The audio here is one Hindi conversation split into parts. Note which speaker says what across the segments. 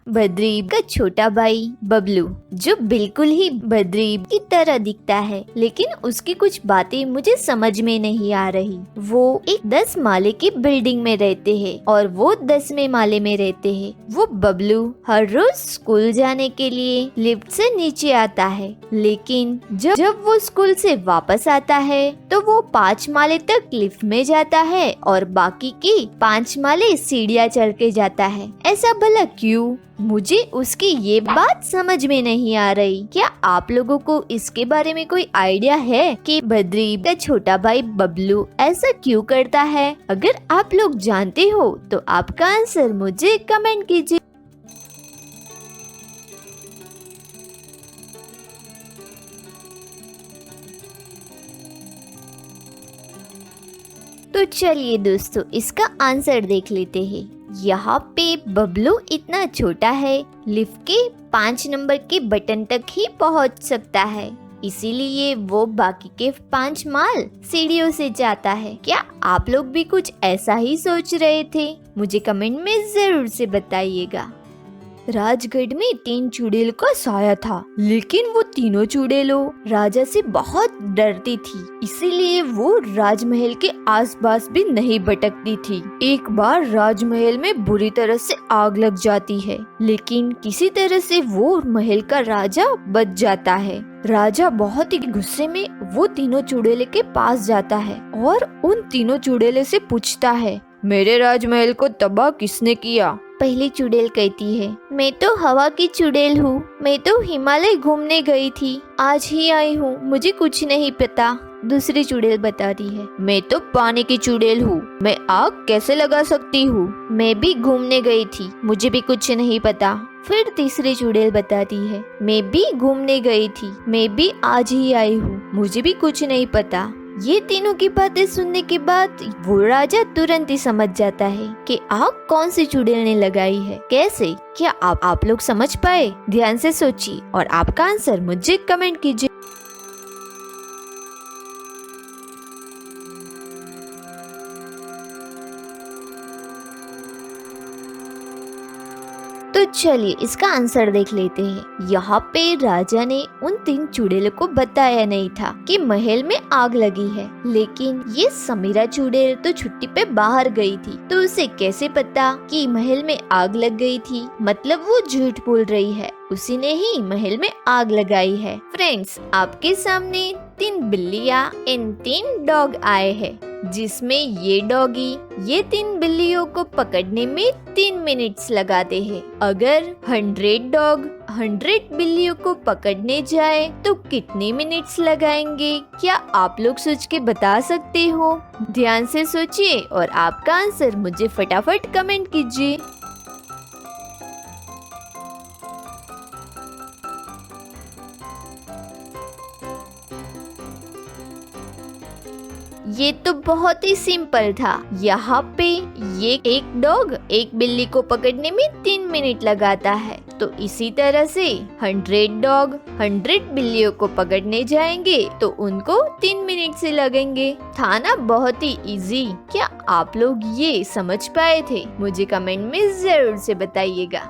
Speaker 1: बद्रीब का छोटा भाई बबलू, जो बिल्कुल ही बद्रीब की तरह दिखता है, लेकिन उसकी कुछ बातें मुझे समझ में नहीं आ रही। वो एक 10 माले की बिल्डिंग में रहते हैं और वो 10वें माले में रहते हैं। वो बबलू हर रोज स्कूल जाने के लिए लिफ्ट से नीचे आता है, लेकिन जब वो स्कूल से वापस आता है तो वो 5 माले तक लिफ्ट में जाता है और बाकी की 5 माले सीढ़ियाँ चढ़ के जाता है। ऐसा भला क्यों? मुझे उसकी ये बात समझ में नहीं आ रही। क्या आप लोगों को इसके बारे में कोई आइडिया है कि बद्रीब का छोटा भाई बबलू ऐसा क्यों करता है? अगर आप लोग जानते हो तो आपका आंसर मुझे कमेंट कीजिए। तो चलिए दोस्तों, इसका आंसर देख लेते हैं। यहाँ पे बबलू इतना छोटा है, लिफ्ट के 5 नंबर के बटन तक ही पहुँच सकता है, इसीलिए वो बाकी के 5 माल सीढ़ियों से जाता है। क्या आप लोग भी कुछ ऐसा ही सोच रहे थे? मुझे कमेंट में जरूर से बताइएगा। राजगढ़ में 3 चुड़ैल का साया था, लेकिन वो तीनों चुड़ैलों राजा से बहुत डरती थी, इसीलिए वो राजमहल के आसपास भी नहीं भटकती थी। एक बार राजमहल में बुरी तरह से आग लग जाती है, लेकिन किसी तरह से वो महल का राजा बच जाता है। राजा बहुत ही गुस्से में वो तीनों चुड़ैलों के पास जाता है और उन तीनों चुड़ैलों से पूछता है, मेरे राजमहल को तबाह किसने किया? पहली चुड़ैल कहती है, मैं तो हवा की चुड़ैल हूँ, मैं तो हिमालय घूमने गई थी, आज ही आई हूँ, मुझे कुछ नहीं पता। दूसरी चुड़ैल बताती है, मैं तो पानी की चुड़ैल हूँ, मैं आग कैसे लगा सकती हूँ, मैं भी घूमने गई थी, मुझे भी कुछ नहीं पता। फिर तीसरी चुड़ैल बताती है, मैं भी घूमने गई थी, मैं भी आज ही आई हूँ, मुझे भी कुछ नहीं पता। ये तीनों की बातें सुनने के बाद वो राजा तुरंत ही समझ जाता है कि आग कौन सी चुड़ैल ने लगाई है। कैसे? क्या आप लोग समझ पाए? ध्यान से सोचिए और आपका आंसर मुझे कमेंट कीजिए। तो चलिए इसका आंसर देख लेते हैं। यहाँ पे राजा ने उन 3 चुड़ैलों को बताया नहीं था कि महल में आग लगी है, लेकिन ये समीरा चुड़ैल तो छुट्टी पे बाहर गई थी, तो उसे कैसे पता कि महल में आग लग गई थी? मतलब वो झूठ बोल रही है, उसी ने ही महल में आग लगाई है। फ्रेंड्स, आपके सामने 3 बिल्लियाँ एंड 3 डॉग आए हैं, जिसमें ये डॉगी ये 3 बिल्लियों को पकड़ने में 3 मिनट्स लगाते हैं। अगर 100 डॉग 100 बिल्लियों को पकड़ने जाए तो कितने मिनट्स लगाएंगे? क्या आप लोग सोच के बता सकते हो? ध्यान से सोचिए और आपका आंसर मुझे फटाफट कमेंट कीजिए। ये तो बहुत ही सिंपल था। यहाँ पे ये एक डॉग एक बिल्ली को पकड़ने में 3 मिनट लगाता है, तो इसी तरह से 100 डॉग 100 बिल्लियों को पकड़ने जाएंगे तो उनको 3 मिनट से लगेंगे। था ना बहुत ही इजी? क्या आप लोग ये समझ पाए थे? मुझे कमेंट में जरूर से बताइएगा।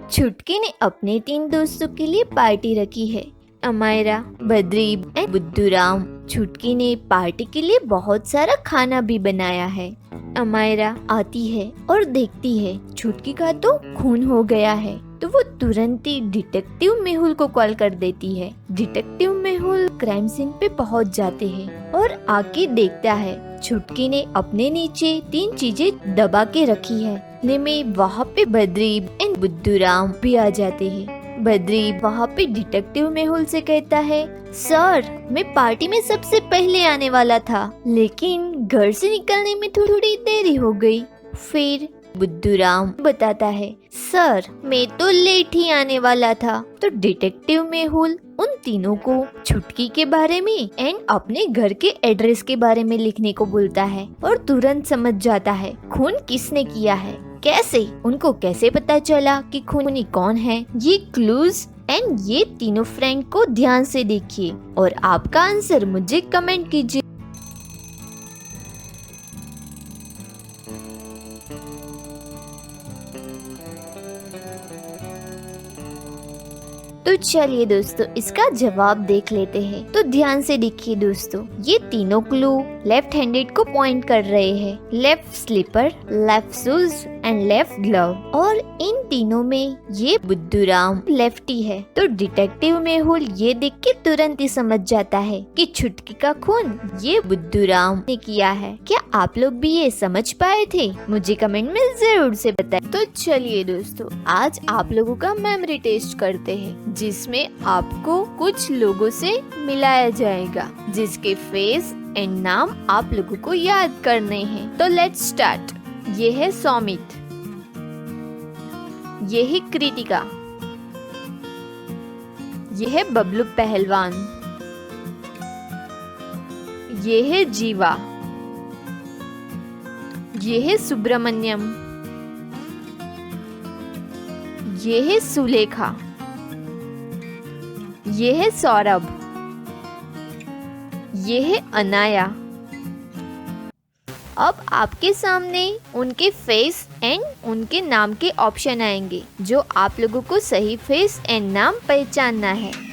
Speaker 1: छुटकी ने अपने 3 दोस्तों के लिए पार्टी रखी है, अमायरा, बद्रीब एंड बुद्धूराम। छुटकी ने पार्टी के लिए बहुत सारा खाना भी बनाया है। अमायरा आती है और देखती है छुटकी का तो खून हो गया है, तो वो तुरंत ही डिटेक्टिव मेहुल को कॉल कर देती है। डिटेक्टिव मेहुल क्राइम सीन पे पहुंच जाते हैं और आके देखता है छुटकी ने अपने नीचे 3 चीजें दबा के रखी है। में वहाँ पे बद्रीब एंड बुद्धूराम भी आ जाते हैं। बद्रीब वहाँ पे डिटेक्टिव मेहुल से कहता है, सर मैं पार्टी में सबसे पहले आने वाला था, लेकिन घर से निकलने में थोड़ी देरी हो गई। फिर बुद्धूराम बताता है, सर मैं तो लेट ही आने वाला था। तो डिटेक्टिव मेहुल उन तीनों को छुटकी के बारे में एंड अपने घर के एड्रेस के बारे में लिखने को बोलता है और तुरंत समझ जाता है खून किसने किया है। कैसे? उनको कैसे पता चला कि खूनी कौन है? ये क्लूज एंड ये तीनों फ्रेंड को ध्यान से देखिए और आपका आंसर मुझे कमेंट कीजिए। तो चलिए दोस्तों इसका जवाब देख लेते हैं। तो ध्यान से देखिए दोस्तों, ये तीनों क्लू लेफ्ट हैंडेड को पॉइंट कर रहे हैं। Left slipper, left shoes and left glove. और इन तीनों में ये बुद्धूराम लेफ्टी है। तो डिटेक्टिव मेहुल ये देख के तुरंत ही समझ जाता है कि छुटकी का खून ये बुद्धूराम ने किया है। क्या आप लोग भी ये समझ पाए थे? मुझे कमेंट में जरूर से बताएं। तो चलिए दोस्तों आज आप लोगों का मेमोरी टेस्ट करते हैं, जिसमें आपको कुछ लोगों से मिलाया जाएगा, जिसके फेस एंड नाम आप लोगों को याद करने हैं। तो लेट्स स्टार्ट। ये है सौमित, ये है कृतिका, ये है बबलू पहलवान, ये है जीवा, ये है सुब्रमण्यम, ये है सुलेखा, ये है सौरभ, ये है अनाया। अब आपके सामने उनके फेस एंड उनके नाम के ऑप्शन आएंगे, जो आप लोगों को सही फेस एंड नाम पहचानना है।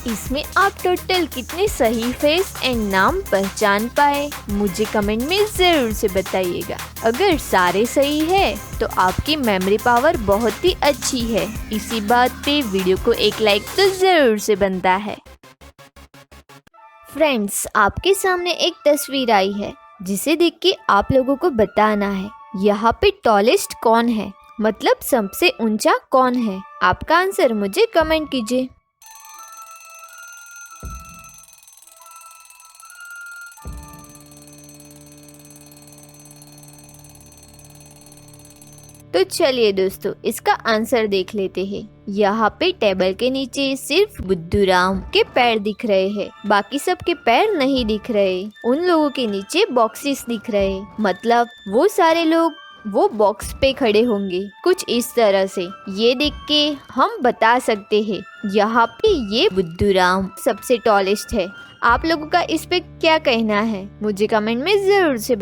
Speaker 1: इसमें आप टोटल कितने सही फेस एंड नाम पहचान पाए, मुझे कमेंट में जरूर से बताइएगा। अगर सारे सही है तो आपकी मेमोरी पावर बहुत ही अच्छी है। इसी बात पे वीडियो को एक लाइक तो जरूर से बनता है। फ्रेंड्स, आपके सामने एक तस्वीर आई है, जिसे देख के आप लोगों को बताना है यहाँ पे टॉलेस्ट कौन है, मतलब सबसे ऊंचा कौन है। आपका आंसर मुझे कमेंट कीजिए। तो चलिए दोस्तों इसका आंसर देख लेते हैं। यहाँ पे टेबल के नीचे सिर्फ बुद्धूराम के पैर दिख रहे हैं, बाकी सब के पैर नहीं दिख रहे। उन लोगों के नीचे बॉक्सेस दिख रहे, मतलब वो सारे लोग वो बॉक्स पे खड़े होंगे कुछ इस तरह से। ये देख के हम बता सकते हैं यहाँ पे ये बुद्धूराम सबसे टॉलेस्ट है। आप लोगों का इस पे क्या कहना है, मुझे कमेंट में जरूर से